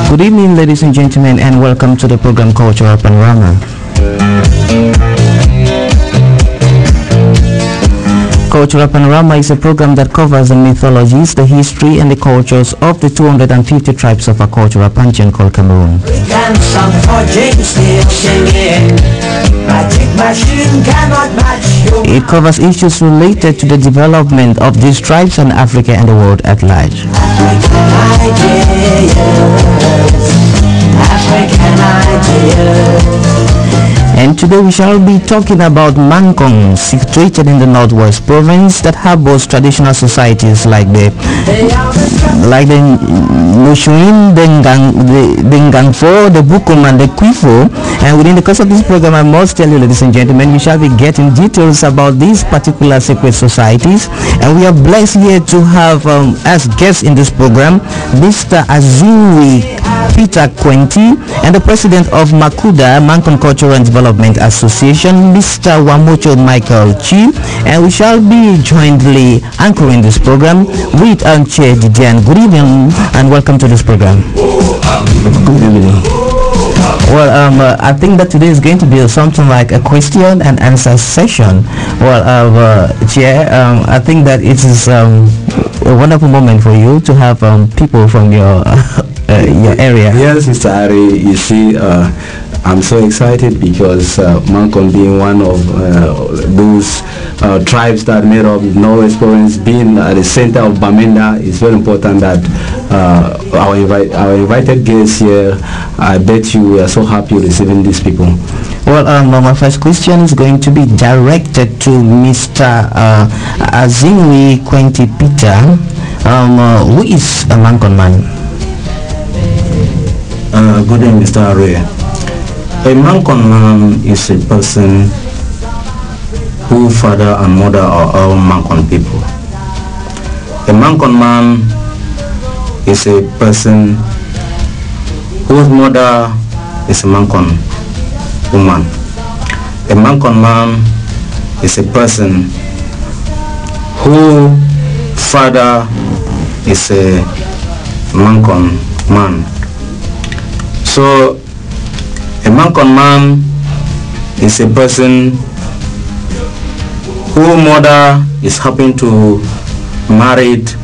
Good evening, ladies and gentlemen, and welcome to the program Cultural Panorama. Cultural Panorama is a program that covers the mythologies, the history, and the cultures of the 250 tribes of a cultural pantheon called Cameroon. It covers issues related to the development of these tribes and Africa and the world at large. And today we shall be talking about Mankon, situated in the northwest province, that harbors traditional societies like the Noshuin, the Ngangfo, the Bukum, and the Kwifo. And within the course of this program, I must tell you, ladies and gentlemen, we shall be getting details about these particular secret societies. And we are blessed here to have as guests in this program Mr. Azuri Peter Quenti and the president of Makuda, Mankon Cultural and Development Association, Mr. Wamocho Michael Chi, and we shall be jointly anchoring this program with Chair Didian. Good evening and welcome to this program. Good evening. Well, I think that today is going to be something like a question and answer session. Well, Chair, I think that it is a wonderful moment for you to have people from your area. Yes, Mr. Arrey, you see, I'm so excited because Mankon being one of those tribes that made up Norwest province, being at the center of Bamenda, it's very important that our invited guests here, I bet you we are so happy receiving these people. Well, my first question is going to be directed to Mr. Azingwi Quenti Peter. Who is a Mankon man? Good evening, Mr. Arrey. A Mankon man is a person whose father and mother are all Mankon people. A Mankon man is a person whose mother is a Mankon woman. A Mankon man is a person whose father is a Mankon man. So a Mankon man is a person whose mother is happen to married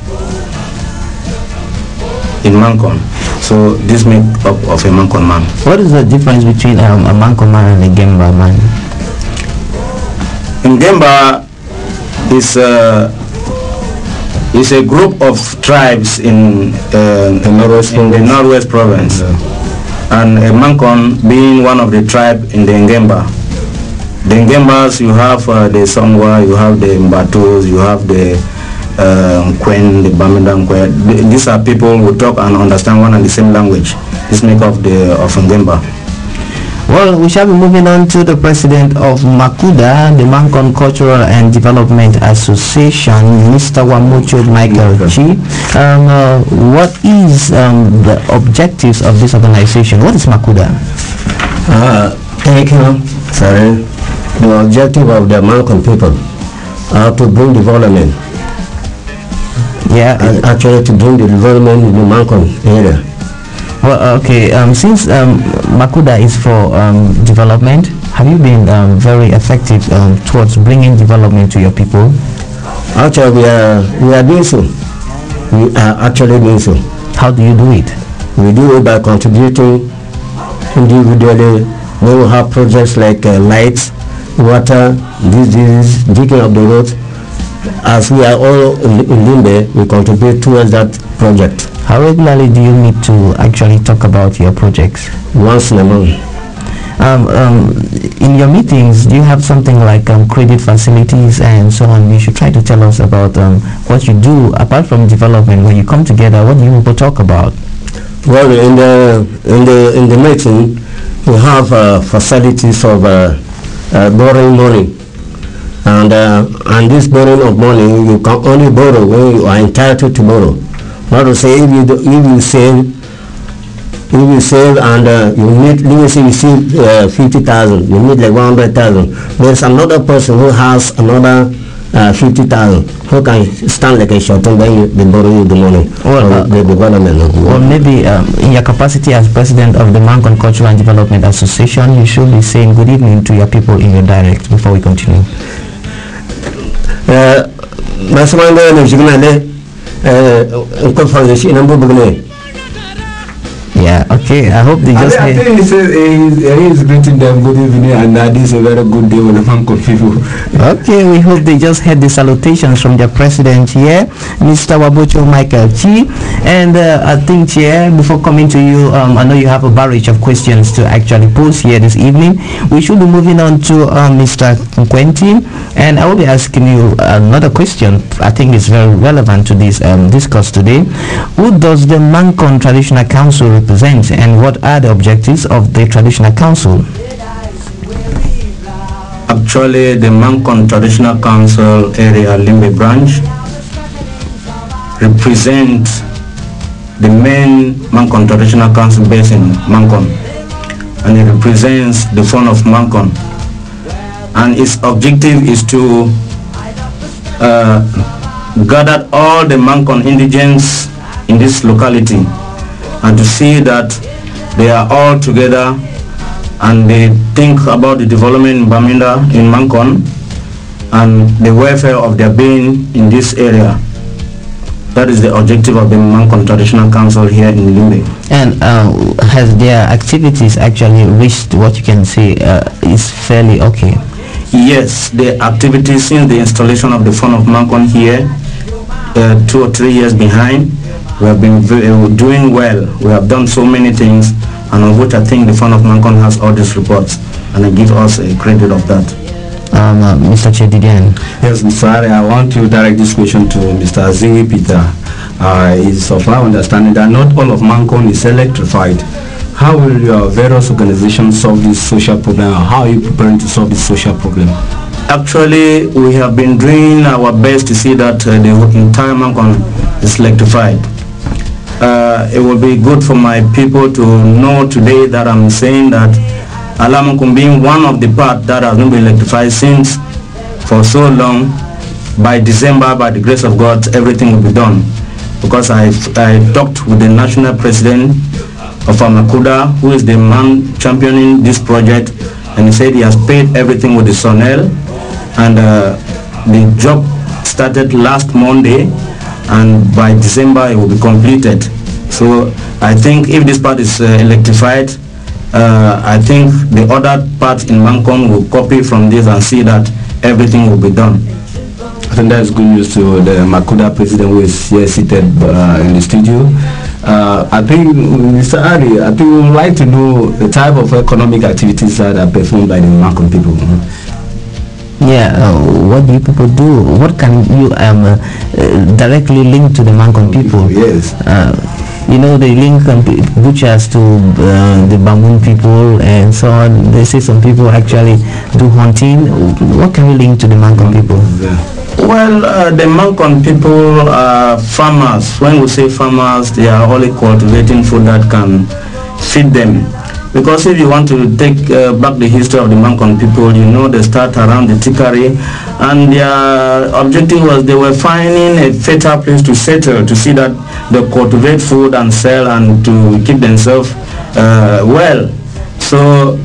in Mankon. So this makes up of a Mankon man. What is the difference between a Mankon man and a Gemba man? In Gemba is a group of tribes in the Northwest province. Yeah. And a Mankon being one of the tribe in the Ngemba. The Ngembas, you have the Songwa, you have the Mbatus, you have the Kwen, the Bamenda Kwen. These are people who talk and understand one and the same language. This make up of Ngemba. Well, we shall be moving on to the president of Makuda, the Mankon Cultural and Development Association, Mr. Wamocho Michael Chi. What is the objectives of this organization? What is Makuda? Thank you. Sorry. The objective of the Mankon people are to bring development. Yeah. And actually to bring the development in the Mankon area. Well, okay, since Makuda is for development, have you been very effective towards bringing development to your people? Actually, we are doing so. We are actually doing so. How do you do it? We do it by contributing individually. We will have projects like lights, water, diseases, digging of the road. As we are all in Limbe, we contribute towards that project. How regularly do you meet to actually talk about your projects? Once in a month. In your meetings, do you have something like credit facilities and so on? You should try to tell us about what you do apart from development. When you come together, what do you people talk about? Well, in the meeting, we have facilities of borrowing money, and this borrowing of money you can only borrow when you are entitled to borrow. Not to say if you save and you need, let me say you save 50,000, you need like 100,000. There's another person who has another 50,000. Who can stand like a short when they borrow you the money? Well, the development. Or maybe in your capacity as president of the Mankon Cultural and Development Association, you should be saying good evening to your people in your dialect before we continue. Yeah, okay. I hope they just I think he is greeting them good evening, and that is a very good day with the Mankon people. Okay, we hope they just had the salutations from their president here, Mr. Wabocho Michael Chi. And I think here, before coming to you, I know you have a barrage of questions to actually pose here this evening. We should be moving on to Mr. Quentin, and I will be asking you another question. I think it's very relevant to this discourse today. Who does the Mankon Traditional Council represent, and what are the objectives of the Traditional Council? Actually, the Mankon Traditional Council area Limbe branch represents the main Mankon Traditional Council based in Mankon, and it represents the fund of Mankon, and its objective is to gather all the Mankon indigents in this locality and to see that they are all together and they think about the development in Bamenda, in Mankon, and the welfare of their being in this area. That is the objective of the Mankon Traditional Council here in Limbe. And has their activities actually reached what you can say is fairly okay? Yes, the activities since the installation of the fund of Mankon here, 2 or 3 years behind, we have been doing well. We have done so many things, and of which I think the fund of Mankon has all these reports, and I give us a credit of that. Mr. Chedidian. Yes, Mr. Arrey, I want to direct this question to Mr. Aziwi Peter. It's of our understanding that not all of Mankon is electrified. How will your various organizations solve this social problem? How are you preparing to solve this social problem? Actually, we have been doing our best to see that the entire Mankon is electrified. It will be good for my people to know today that I'm saying that Mankon being one of the parts that has not been electrified since for so long, by December, by the grace of God, everything will be done. Because I talked with the national president of Amakuda, who is the man championing this project, and he said he has paid everything with the Sonel, and the job started last Monday, and by December it will be completed. So I think if this part is electrified, I think the other parts in Mankon will copy from this and see that everything will be done. I think that's good news to the Makuda president who is here seated in the studio. I think, Mr. Arrey, I think we would like to know the type of economic activities that are performed by the Mankon people. Yeah, what do you people do? What can you directly link to the Mankon people? Yes. You know, they link butchers to the Bamun people and so on. They say some people actually do hunting. What can we link to the Mankon people? Yeah. Well, the Mankon people are farmers. When we say farmers, they are only cultivating food that can feed them. Because if you want to take back the history of the Mankon people, you know they start around the Tikari, and their objective was they were finding a fertile place to settle, to see that they cultivate food and sell and to keep themselves well. So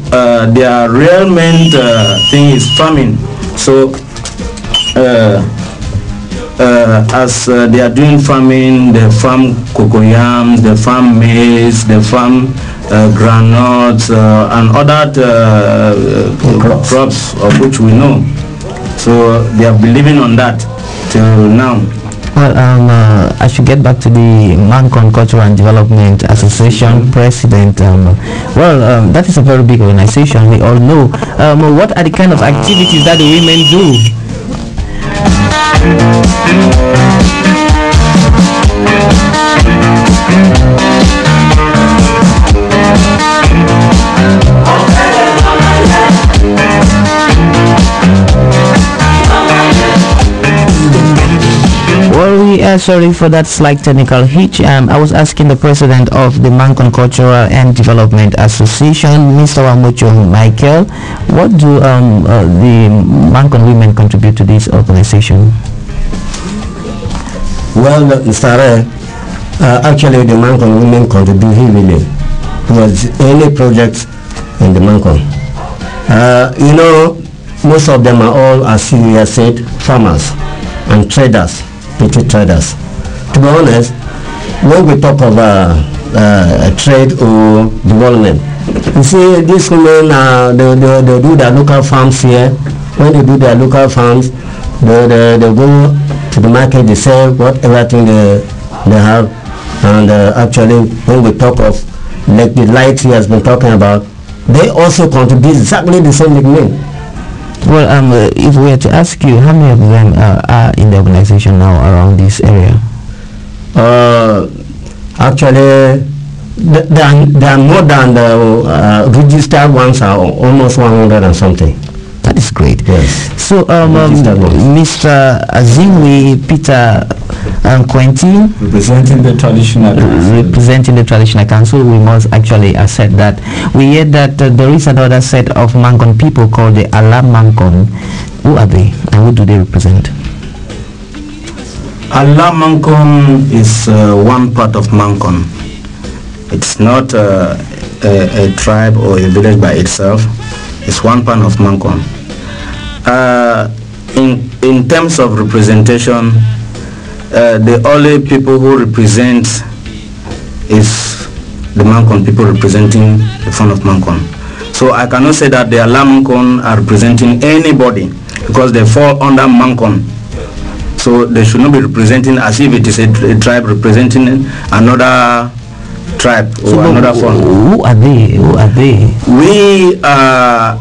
their real main thing is farming. So as they are doing farming, they farm cocoyams, they farm maize, they farm granules and other crops of which we know. So they have been living on that till now. Well, I should get back to the Mankon Cultural and Development Association president. That is a very big organization, we all know. What are the kind of activities that the women do? Well, we Okay, sorry for that slight technical hitch. I was asking the president of the Mankon Cultural and Development Association, Mr. Wamucho Michael, what do the Mankon women contribute to this organization? Well, Mr. Arrey, actually the Mankon women contribute heavily towards any project in the Mankon. You know, most of them are all, as you have said, farmers and traders, petty traders. To be honest, when we talk of trade or development, you see, these women, they do their local farms here. When they do their local farms, they go to the market, they sell everything they have. And actually, when we talk of, like the light he has been talking about, they also contribute exactly the same like me. Well, if we were to ask you, how many of them are in the organization now around this area? Actually, there are more than the registered ones, are almost 100 and something. That is great. Yes. So, Mr. Azingwe Peter Quentin, representing the traditional council, we must actually accept that. We heard that there is another set of Mankon people called the Allah Mankon. Who are they and who do they represent? Allah Mankon is one part of Mankon. It's not a tribe or a village by itself. It's one part of Mankon. In terms of representation, the only people who represent is the Mankon people representing the front of Mankon. So I cannot say that the Allah Mankon are representing anybody because they fall under Mankon. So they should not be representing as if it is a tribe representing another tribe or so another form. Who are they? Who are they? We are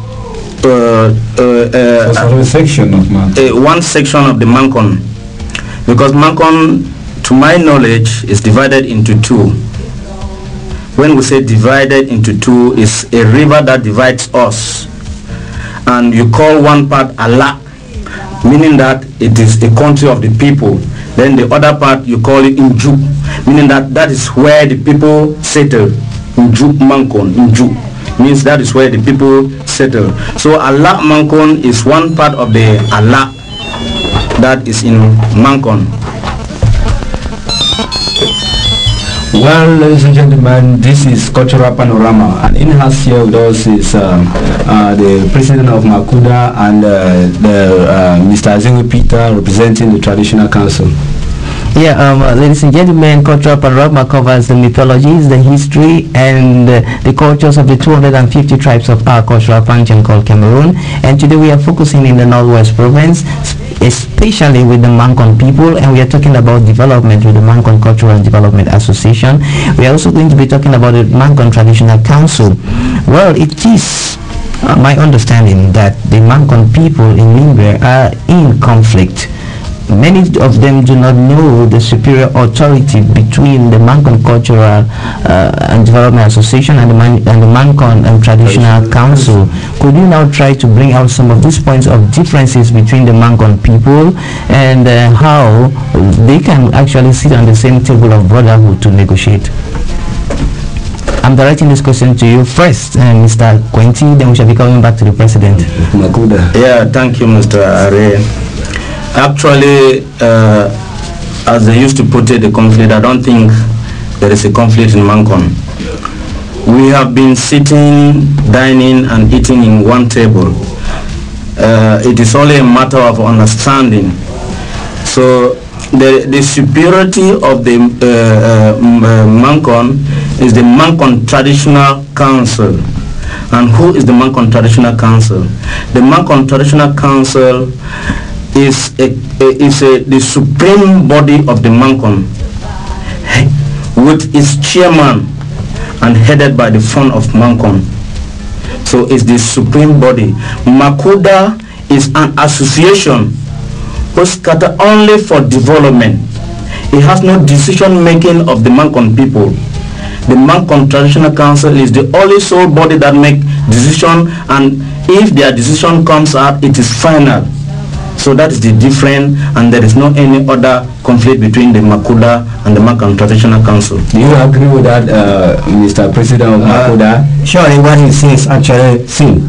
a section of Mankon. One section of the Mankon, because Mankon, to my knowledge, is divided into two. When we say divided into two, is a river that divides us, and you call one part Allah, meaning that it is a country of the people. Then the other part you call it Inju, meaning that that is where the people settle. Inju Mankon, Inju means that is where the people settle. So Allah Mankon is one part of the Allah that is in Mankon. Well, ladies and gentlemen, this is Cultural Panorama, and in-house here with us is the president of Makuda and Mr. Azingwe Peter, representing the Traditional Council. Yeah, ladies and gentlemen, Cultural Panorama covers the mythologies, the history, and the cultures of the 250 tribes of our cultural function called Cameroon. And today we are focusing in the Northwest Province, especially with the Mankon people, and we are talking about development with the Mankon Cultural and Development Association. We are also going to be talking about the Mankon Traditional Council. Well, it is my understanding that the Mankon people in Limbe are in conflict. Many of them do not know the superior authority between the Mankon Cultural and Development Association and the Mankon Traditional Council. Could you now try to bring out some of these points of differences between the Mankon people and how they can actually sit on the same table of brotherhood to negotiate? I'm directing this question to you first, Mr. Quentin, then we shall be coming back to the president. Yeah, thank you, Mr. Arrey. Actually, as they used to put it, the conflict, I don't think there is a conflict in Mankon. We have been sitting, dining and eating in one table. It is only a matter of understanding. So the superiority of the Mankon is the Mankon Traditional Council. And who is the Mankon Traditional Council? The Mankon Traditional Council is the supreme body of the Mankon, with its chairman and headed by the founder of Mankon. So it's the supreme body. Makuda is an association who's scattered only for development. It has no decision making of the Mankon people. The Mankon Traditional Council is the only sole body that make decision, and if their decision comes out, it is final. So that is the difference, and there is no any other conflict between the Makuda and the Mankon Traditional Council. Do you agree with that, Mr. President of Makuda? Surely what he says actually seen.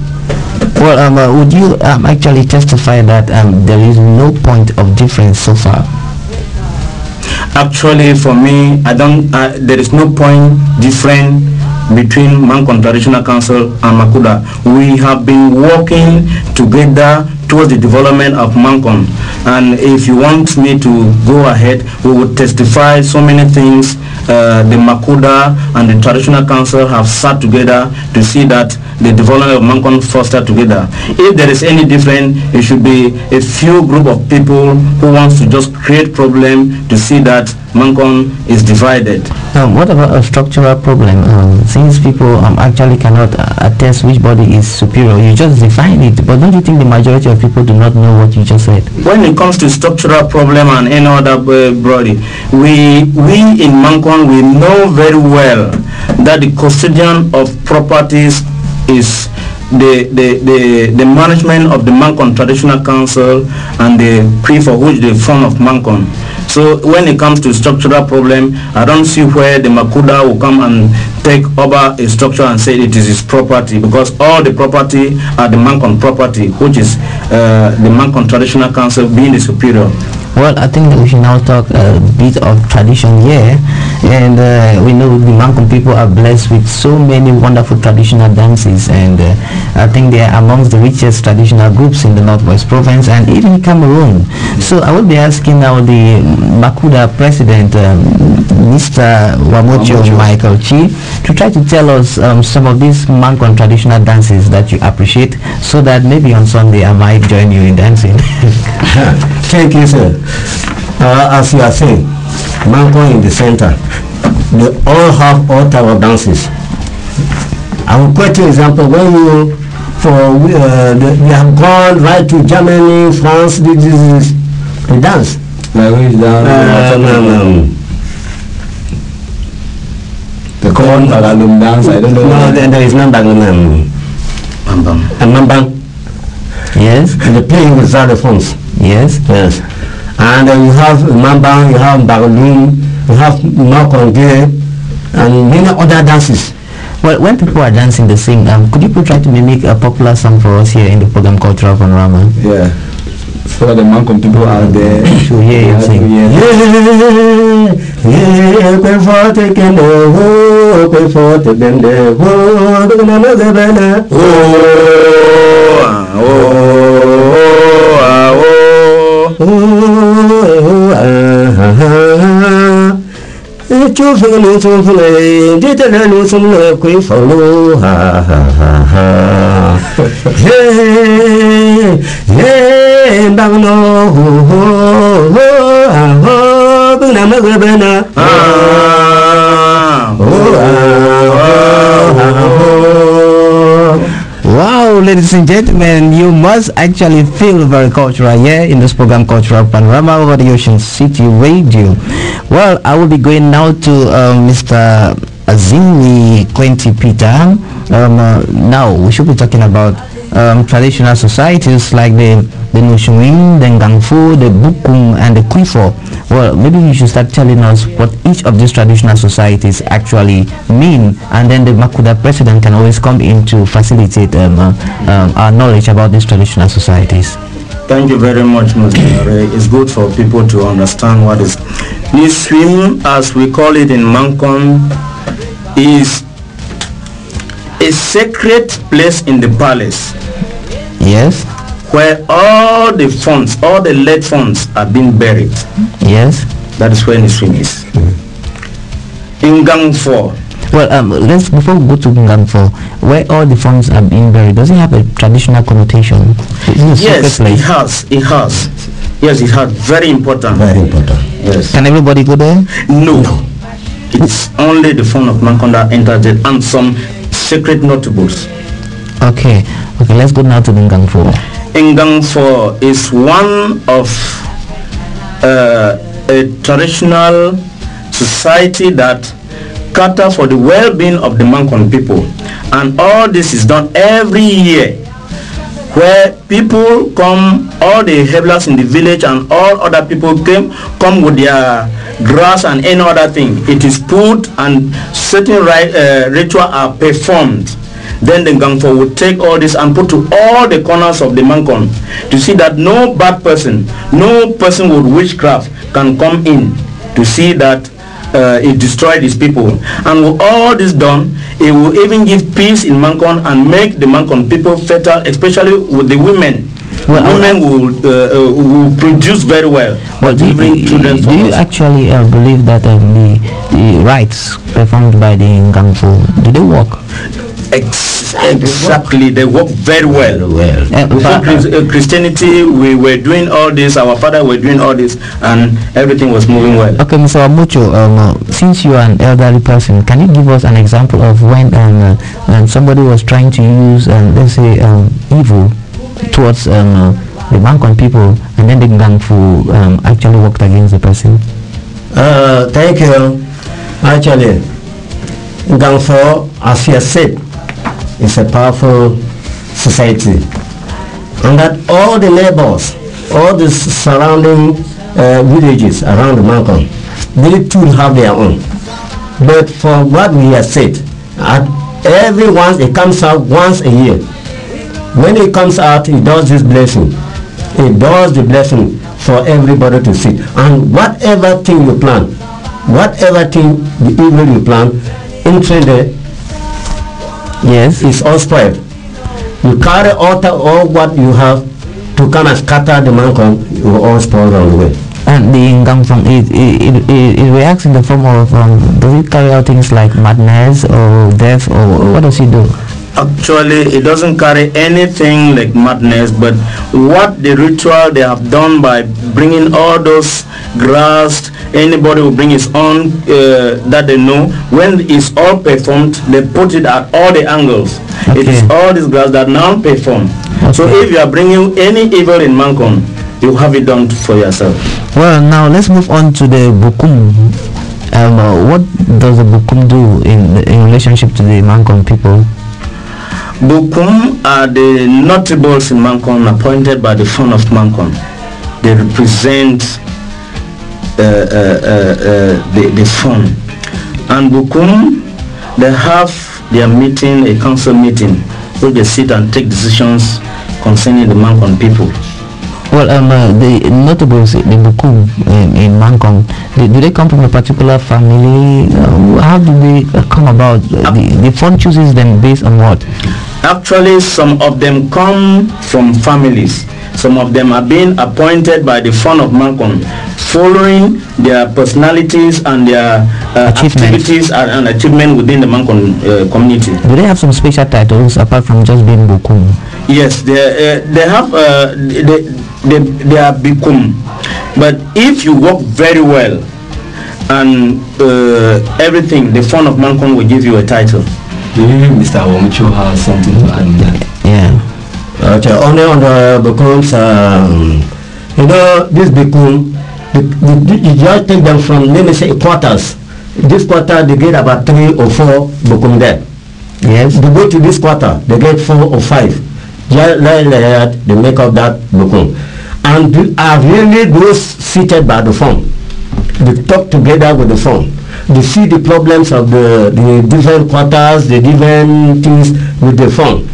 Well, would you actually testify that there is no point of difference so far? Actually, for me, there is no point different between Mankon Traditional Council and Makuda. We have been working together towards the development of Mankon, and if you want me to go ahead, we would testify so many things. The Makuda and the Traditional Council have sat together to see that the development of Mankon foster together. If there is any difference, it should be a few group of people who wants to just create problem to see that Mankon is divided. What about a structural problem? Since people actually cannot attest which body is superior, you just define it, but don't you think the majority of people do not know what you just said? When it comes to structural problem and any other body, we in Mankon, we know very well that the custodian of properties is the management of the Mankon Traditional Council and the Cree for which they form of Mankon. So when it comes to structural problem, I don't see where the Makuda will come and take over a structure and say it is his property, because all the property are the Mankon property, which is the Mankon Traditional Council being the superior. Well, I think that we should now talk a bit of tradition here, and we know the Mankon people are blessed with so many wonderful traditional dances, and I think they are amongst the richest traditional groups in the Northwest Province and even Cameroon. So I will be asking now the Makuda president, Mr. Wamocho Michael Chi, to try to tell us some of these Mankon traditional dances that you appreciate, so that maybe on Sunday I might join you in dancing. Thank you, sir. As you are saying, Mankon in the center, they all have all type of dances. I will quote you example. When you they have gone right to Germany, France, this is the dance. Like which dance? The common Bagalum dance, I don't know. No, there is no Bagalum. Mambang. Yes. And they play with xylophones. Yes. Yes. And you have Mambang, you have Bagalum, you have Mankon and many other dances. Well, when people are dancing, they sing. Could you try to mimic a popular song for us here in the program Cultural Panorama? Yeah. So the Mankon people are there to hear you sing. Wow, ladies and gentlemen, you must actually feel very cultural here in this program Cultural Panorama over the Ocean City Radio. Well, I will be going now to Mr. Azimi Quenty Peter. Now we should be talking about traditional societies like the Nushwing, the Ngangfu, the Bukum and the Kwifo. Well, maybe you should start telling us what each of these traditional societies actually mean, and then the Makuda president can always come in to facilitate our knowledge about these traditional societies. Thank you very much, Mr. Arrey. It's good for people to understand what is Niswim, as we call it in Mankon, is a sacred place in the palace. Yes. Where all the funds, all the late funds are being buried. Yes. That is where Niswim is. In Ngangfo. Well, let's, before we go to Ngangfo, where all the funds are being buried, does it have a traditional connotation? Yes, it has. It has. Yes, it has. Very important. Very important. Yes. Can everybody go there? No. It's only the fund of Mankon that enters it, and some sacred notables. Okay. Okay, let's go now to Ngangfo. Ngangfo is one of a traditional society that cater for the well-being of the Mankon people, and all this is done every year where people come, all the heblers in the village and all other people come with their grass and any other thing. It is put and certain ritual are performed. Then the Gangfo would take all this and put to all the corners of the Mankon to see that no bad person, no person with witchcraft can come in to see that it destroyed his people. And with all this done, it will even give peace in Mankon and make the Mankon people fertile, especially with the women. Well, women will produce very well. Well, do you actually believe that the rites performed by the Ngangfo, do they work? Exactly, they work very well. Christianity, we were doing all this, our father were doing all this, and everything was moving well. Okay, Mr. Amucho, since you are an elderly person, can you give us an example of when somebody was trying to use, let's say, evil towards the Mankon people, and then the Ngangfo actually worked against the person? Thank you. Actually, Ngangfo, as you said, is a powerful society, and that all the neighbors, all the surrounding villages around the Mankon, they too have their own. But for what we have said, everyone, it comes out once a year. When it comes out, it does this blessing. It does the blessing for everybody to see. And whatever thing you plan, whatever thing the evil you plan, into the yes, it's all spoiled. You carry all what you have to kind of scatter the Mankon, you all spoil on the way. And the Ngangfo, it reacts in the form of, does it carry out things like madness or death, or what does it do? Actually, it doesn't carry anything like madness, but what the ritual they have done by bringing all those grass, anybody will bring his own that they know. When it's all performed, they put it at all the angles. Okay. It is all this grass that now perform. Okay. So if you are bringing any evil in Mankon, you have it done for yourself. Well, now let's move on to the Bukum. What does the Bukum do in relationship to the Mankon people? Bukum are the notables in Mankon appointed by the Fon of Mankon. They represent the Fon. And Bukum, they have their meeting, a council meeting, where they sit and take decisions concerning the Mankon people. Well, the notables, the Bukum in Mankon, do they come from a particular family? How do they come about? The Fon chooses them based on what? Actually, some of them come from families. Some of them are being appointed by the Fon of Mankon, following their personalities and their activities and achievement within the Mankon community. Do they have some special titles apart from just being Bukum? Yes, they have. They are Bukum. But if you work very well and everything, the Fon of Mankon will give you a title. Do you, Mr. Awomucho, have something to add on that? Yeah. Okay, only on the Bukums, you know, this Bukum, you just take them from, let me say, quarters. This quarter, they get about 3 or 4 Bukum there. Yes. They go to this quarter, they get 4 or 5. Just like that, they make up that Bukum. And are really those seated by the Fon. They talk together with the Fon. They see the problems of the different quarters, the different things with the Fon.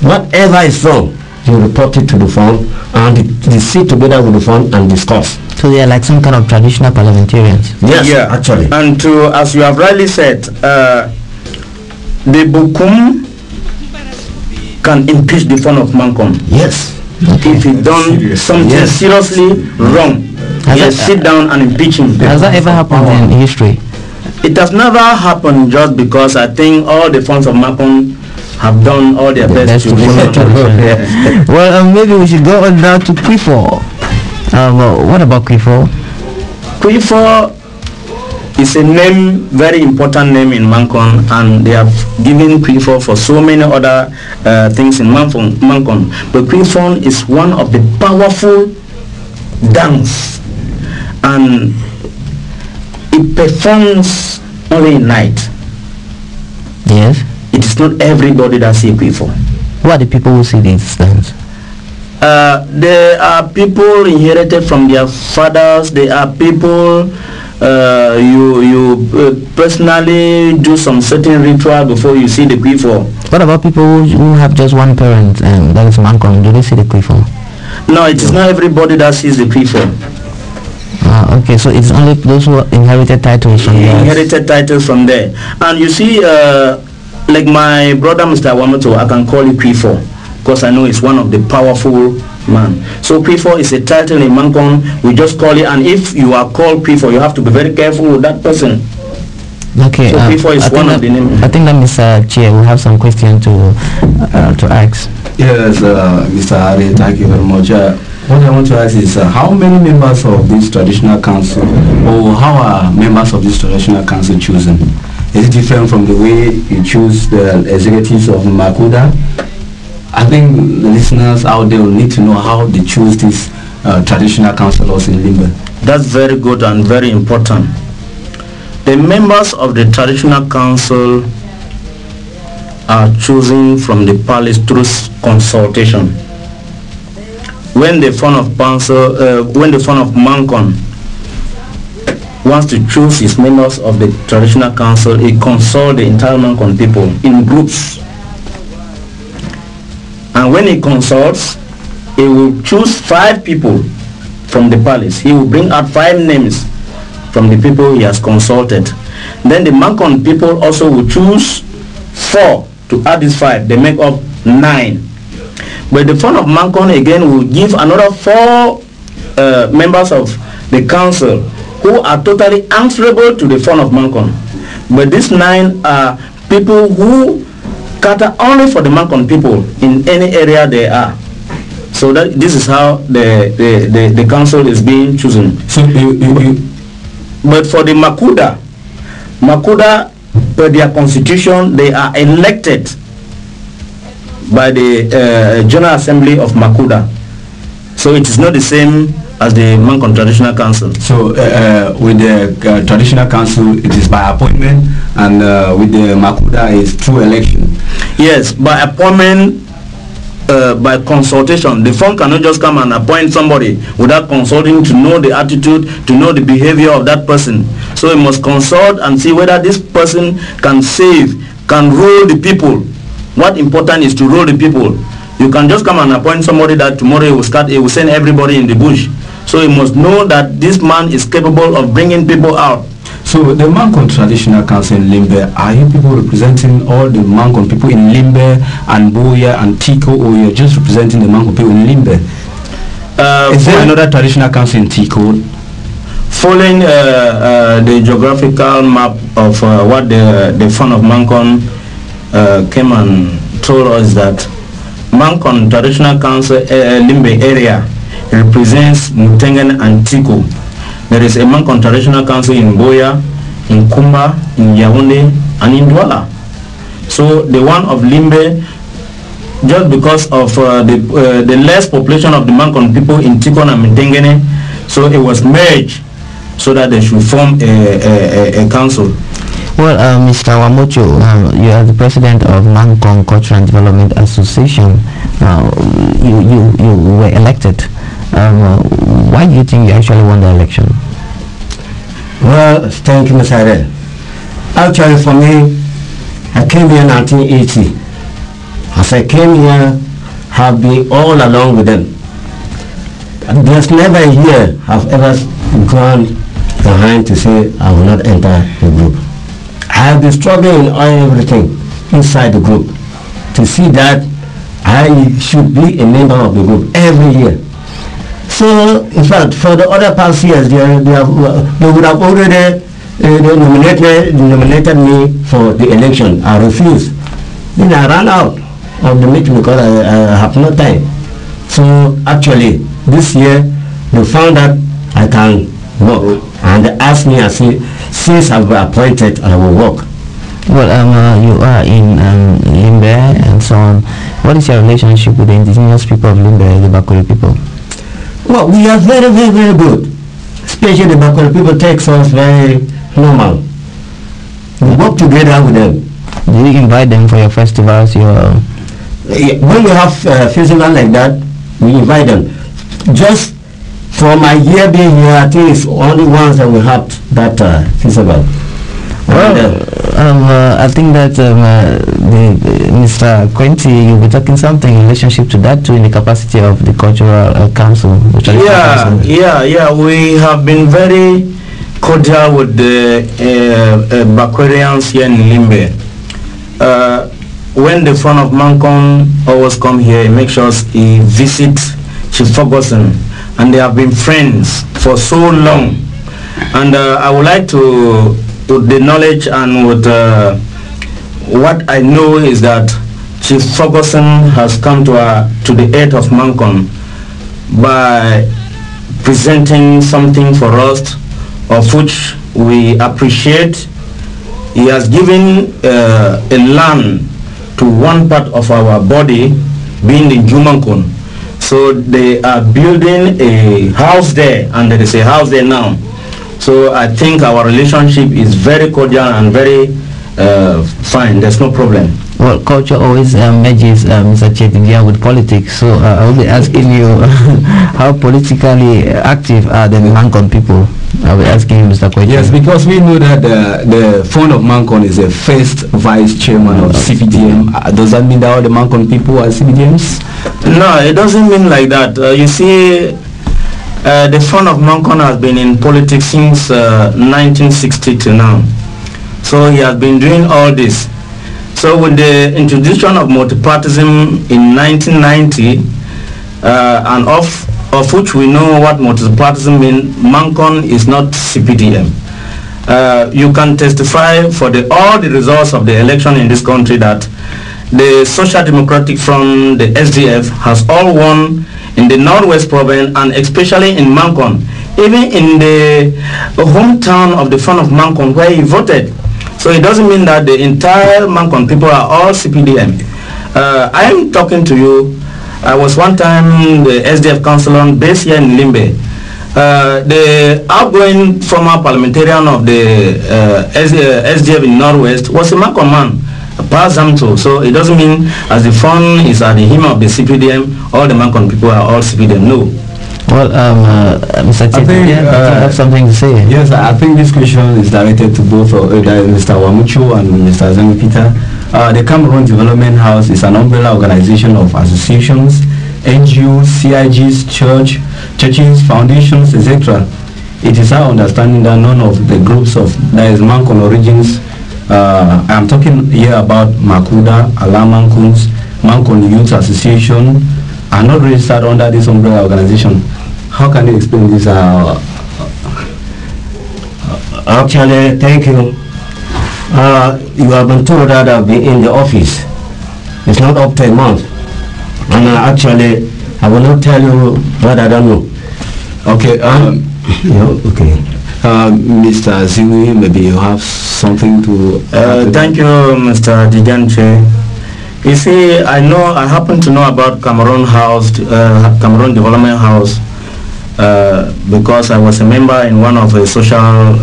Whatever is wrong, they report it to the Fon, and they sit together with the Fon and discuss. So they are like some kind of traditional parliamentarians. Yes, yeah, actually. And as you have rightly said, the Bukum can impeach the Fon of Mankon. Yes. Okay. If he done something seriously wrong, yes, sit down and impeach him. Has that ever happened in history? It has never happened, just because I think all the Fons of Mankon have done all their best to follow. Well, maybe we should go on now to Kwifo. What about Kwifo? Kwifo is a name, very important name in Mankon, and they have given Kwifo for so many other things in Mankon. But Kwifo is one of the powerful dance, and it performs only at night. Yes. It is not everybody that see Kwifo. Who are the people who see this dance? There are people inherited from their fathers. There are people you personally do some certain ritual before you see the Kwifo. What about people who have just one parent and that is Mankon? Do they see the Kwifo? No, it is not everybody that sees the Kwifo. Okay, so it's only those who inherited titles from there. Inherited titles from there. And you see, like my brother Mr. Wamoto, I can call you Kwifo because I know it's one of the powerful man. So Kwifo is a title in Mankon. We just call it, and if you are called Kwifo, you have to be very careful with that person. Okay. So Kwifo is one of the names. I think that Mr. Chair will have some question to ask. Yes, Mr. Arrey, thank you very much. What I want to ask is how many members of this traditional council, or how are members of this traditional council chosen? Is it different from the way you choose the executives of Makuda? I think the listeners out there will need to know how they choose these traditional councillors in Limbe. That's very good and very important. The members of the traditional council are chosen from the palace through consultation. When the fund of Mankon wants to choose his members of the traditional council, he consults the entire Mankon people in groups. And when he consults, he will choose 5 people from the palace. He will bring out 5 names from the people he has consulted. Then the Mankon people also will choose 4 to add these 5. They make up 9. But the fund of Mankon again will give another 4 members of the council who are totally answerable to the fund of Mankon. But these 9 are people who cater only for the Mankon people in any area they are. So that this is how the council is being chosen. So but for the Makuda, per their constitution, they are elected by the General Assembly of Makuda. So it is not the same as the Mankon Traditional Council. So with the Traditional Council, it is by appointment, and with the Makuda is through election. Yes, by appointment, by consultation. The fund cannot just come and appoint somebody without consulting to know the attitude, to know the behavior of that person. So it must consult and see whether this person can save, can rule the people. What important is to rule the people. You can just come and appoint somebody that tomorrow he will send everybody in the bush. So you must know that this man is capable of bringing people out. So the Mankon Traditional Council in Limbe, are you people representing all the Mankon people in Limbe and Boya and Tiko, or you're just representing the Mankon people in Limbe? Is there another traditional council in Tiko? Following the geographical map of what the fund of Mankon came and told us that Mankon Traditional Council Limbe area represents Mutengen and Tiko. There is a Mankon Traditional Council in Boya, in Kumba, in Yaoundé, and in Douala. So the one of Limbe, just because of the less population of the Mankon people in Tiko and Mutengene, so it was merged so that they should form a council. Well, Mr. Wamocho, you are the president of Mankon Cultural and Development Association. You were elected. Why do you think you actually won the election? Well, thank you, Mr. Arrey. Actually, for me, I came here in 1980. As I came here, have been all along with them. There's never a year I've ever gone behind to say I will not enter the group. I have been struggling in everything inside the group to see that I should be a member of the group every year. So, in fact, for the other past years, they would have already nominated me for the election. I refused. Then I ran out of the meeting because I have no time. So, actually, this year, they found that I can work. And they asked me, I said, since I've been appointed, I will work. Well, you are in Limbe and so on. What is your relationship with the indigenous people of Limbe, the Bakuri people? Well, we are very, very, very good. Especially the Bakuri people takes us very normal. We work together with them. Do you invite them for your festivals? When we have a festival like that, we invite them. Just for my year being here, I think it's only once that we have that festival. Well, I think that Mr. Quinty, you'll be talking something in relationship to that too, in the capacity of the cultural council. Yeah. We have been very cordial with the Bakwarians here in Limbe. When the son of Mankon always come here, he makes sure he visits Chief Ferguson, and they have been friends for so long. And I would like to, with the knowledge and with what I know, is that Chief Ferguson has come to the aid of Mankon by presenting something for us, of which we appreciate. He has given a land to one part of our body, being the Mankon. So they are building a house there, and there is a house there now. So I think our relationship is very cordial and very fine. There's no problem. Well, culture always merges, Mr. Chetindia, with politics. So I will be asking you, how politically active are the Mankon people? I'll be asking you, Mr. Kweti. Yes, because we know that the founder of Mankon is the first vice chairman of CPDM. Does that mean that all the Mankon people are CPDMs? No, it doesn't mean like that. You see, the founder of Mankon has been in politics since 1960 to now. So he has been doing all this. So with the introduction of multipartism in 1990, and of which we know what multipartism means, Mankon is not CPDM. You can testify for all the results of the election in this country that the Social Democratic Front, the SDF, has all won in the Northwest province, and especially in Mankon, even in the hometown of the founder of Mankon where he voted. So it doesn't mean that the entire Mankon people are all CPDM. I am talking to you. I was one time the SDF councillor based here in Limbe. The outgoing former parliamentarian of the SDF in Northwest was a Mankon man, Pazamto. So it doesn't mean as the fund is at the hem of the CPDM, all the Mankon people are all CPDM. No. Well, Mr. Chetindia, you have something to say? Yes, I think this question is directed to both Mr. Wamucho and Mr. Zeng Peter. The Cameroon Development House is an umbrella organization of associations, NGOs, CIGs, churches, foundations, etc. It is our understanding that none of the groups of that is Mankon origins, I am talking here about Makuda, Ala Mankuns, Mankon Youth Association, are not registered under this umbrella organization. How can you explain this? Actually, thank you. You have been told that I've been in the office. It's not up to a month. And actually, I will not tell you what I don't know. Okay. Okay. Mr. Ziwi, maybe you have something to thank you, Mr. Dijanche. You see, I happen to know about Cameroon Development House because I was a member in one of the social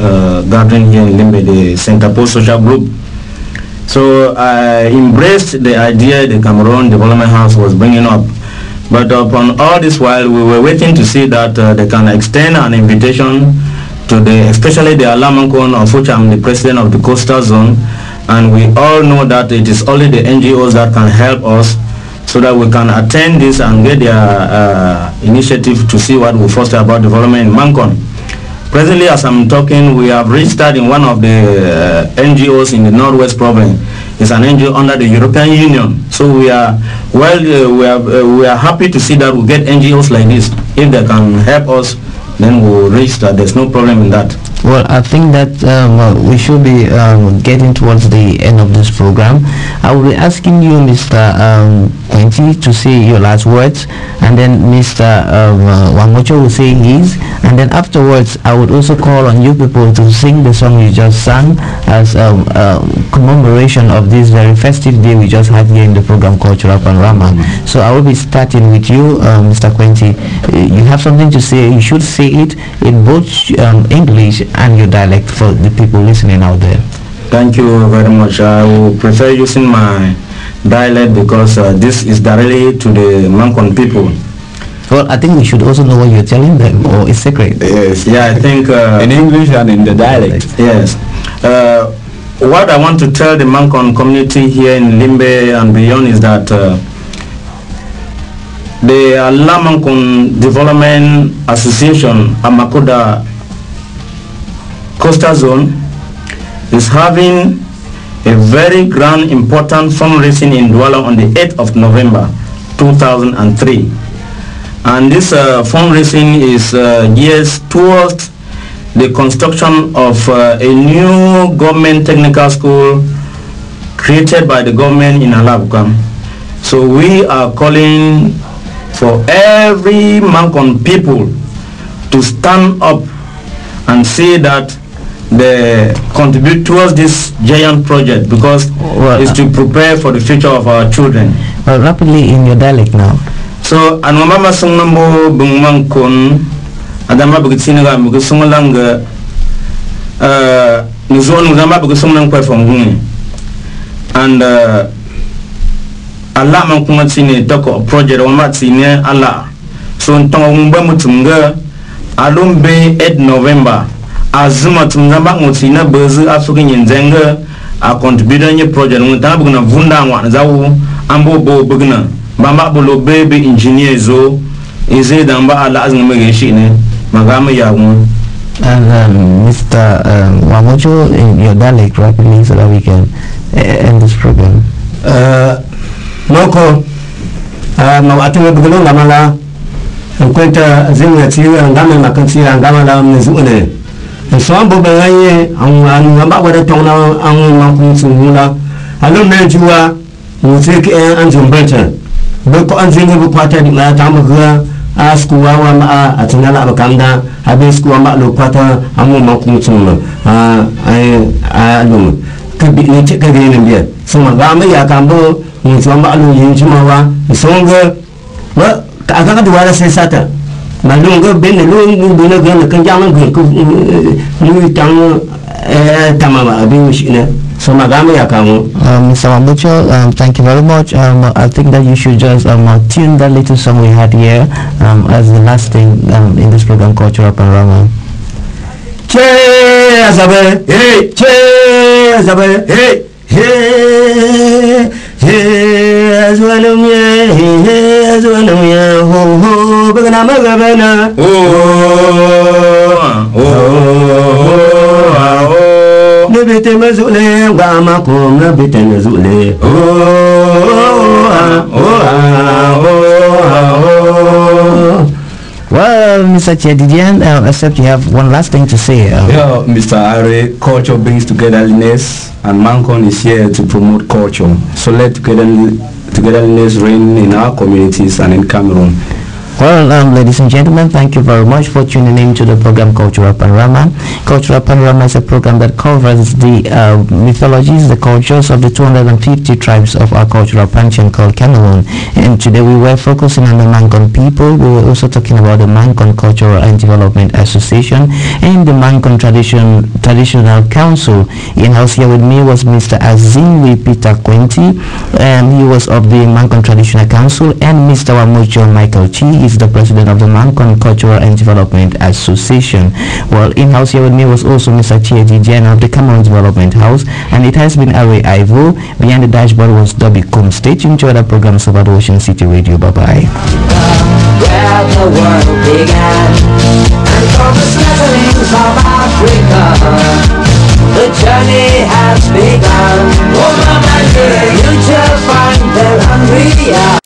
gathering here in Limbe, the Center Post Social Group. So I embraced the idea the Cameroon Development House was bringing up. But upon all this while, we were waiting to see that they can extend an invitation to especially the Ala Mankon, of which I'm the president of the Coastal Zone. And we all know that it is only the NGOs that can help us so that we can attend this and get their initiative to see what we foster about development in Mankon. Presently, as I'm talking, we have registered in one of the NGOs in the Northwest province. It's an NGO under the European Union. So we are happy to see that we get NGOs like this. If they can help us, then we'll register. There's no problem in that. Well, I think that we should be getting towards the end of this program. I will be asking you, Mr. Quinty, to say your last words, and then Mr. Wamocho will say his, and then afterwards I would also call on you people to sing the song you just sang as commemoration of this very festive day we just had here in the program Cultural Panorama. So I will be starting with you, Mr. Quinty. You have something to say. You should say it in both English and your dialect for the people listening out there. Thank you very much. I will prefer using my dialect because this is directly to the Mankon people. Well, I think we should also know what you're telling them, or it's secret. Yes. Yeah, I think in English and in the dialect. Yes. What I want to tell the Mankon community here in Limbe and beyond is that the Mankon Development Association, Amakoda Coastal Zone, is having a very grand, important fundraising in Douala on the 8th of November 2003. And this fundraising is geared towards the construction of a new government technical school created by the government in Alabukam. So we are calling for every Mankon people to stand up and say that they contribute towards this giant project, because it's to prepare for the future of our children. Rapidly in your dialect now. So anwama sungnambo bungmankon adama bugitsinaga bugusungalanga nuzonu zama bugusungang perform and Allah mankuma tsine toko project wama tsine Allah so ntongo ngba mutunga alumbe 8 November azuma tumzamba ngotsina bezi asuki nyenzenga a contributor nye project ngta bugna vunda ngwa zawu ambo bo bugna bamba bolo baby engineer zo ize damba ala azngme geshine magama yawu. And Mr. Wamojo, in your dialect rapidly so that we can end this program. Moko atuwe bugno ngamala nkwenta zinga tiwa ngame makansi ngamala mzune Swambo bangaye ngamba wada tongna Mankon sungula alo menjua mutik anzumbeta beko anzinga bupata di ma tamga askuwa wa ma atinala abakanda habe skuwa ma lo pata Mankon sungula alo kabi ni tika gene biya so magama ya kambo mutsamba alo yinjuma wa songa wa aka duwala sesata malunga bene lungu bene gane kan jaman gane lui tang tamama abin shine so magama ya kamo. Mr. Wamucho, thank you very much. I think that you should just tune that little song we had here as the last thing in this program, Cultural Panorama. Che azabe, hey, che azabe, hey, hey, hey, azwanumye, hey, azwanumye, ho ho, bagana magabana, nabite mazule, Mankon nabite mazule, Well, Mr. Chedidian, except you have one last thing to say. Yeah, Mr. Arrey, culture brings togetherness, and Mankon is here to promote culture. So let togetherness reign in our communities and in Cameroon. Well, ladies and gentlemen, thank you very much for tuning in to the program Cultural Panorama. Cultural Panorama is a program that covers the mythologies, the cultures of the 250 tribes of our cultural pantheon called Cameroon. And today we were focusing on the Mankon people. We were also talking about the Mankon Cultural and Development Association and the Mankon Traditional Council. In-house here with me was Mr. Azimwe Peter Quinty, and he was of the Mankon Traditional Council, and Mr. Wamojo Michael Chi is the president of the Mankon Cultural and Development Association. Well, in-house here with me was also Mr. Chiedi Jen of the Cameroon Development House, and it has been Arrey Ivo. Behind the dashboard was Dobby Combs. Stay tuned to other programs about Ocean City Radio. Bye-bye. Where the world began, and from the settlings of Africa, the journey has begun. Oh, mama, you shall find their hungry